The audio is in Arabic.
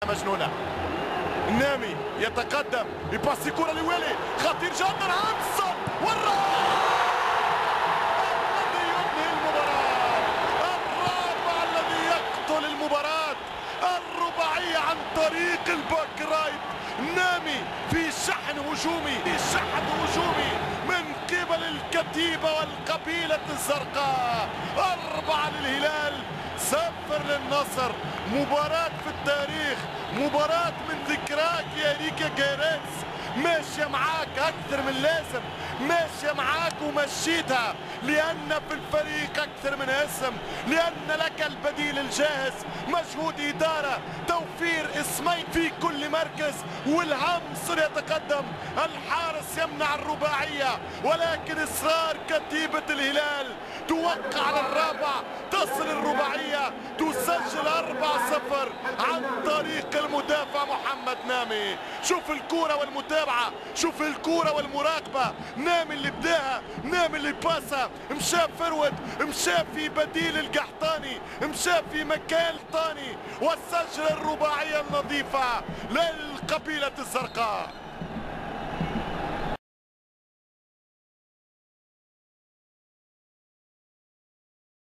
مجنونة. النامي يتقدم يباسي كرة لويلي خطير جدا هانسون الذي ينهي المباراة، الرابع الذي يقتل المباراة، الرباعية عن طريق الباك رايت. نامي في شحن هجومي من قبل الكتيبة والقبيلة الزرقاء. 4 للهلال 0 للنصر. مباراة في التاريخ، مباراة من ذكراك يا ريكا جيريتس، ماشية معاك أكثر من لازم، ماشية معاك ومشيتها، لأن في الفريق أكثر من اسم، لأن لك البديل الجاهز، مجهود إدارة، توفير اسمين في كل مركز، والعنصر يتقدم، الحارس يمنع الرباعية، ولكن إصرار كتيبة الهلال توقع على الرابع، تصل الرباعية، تسجل 4-0 عن طريق المدافع محمد نامي. شوف الكرة والمتابعة، شوف الكرة والمراقبة، نامي اللي بداها، نامي اللي باسها، مشى فرود، مشى في بديل القحطاني، مشى في مكان الطاني، وسجل الرباعية النظيفة للقبيلة الزرقاء.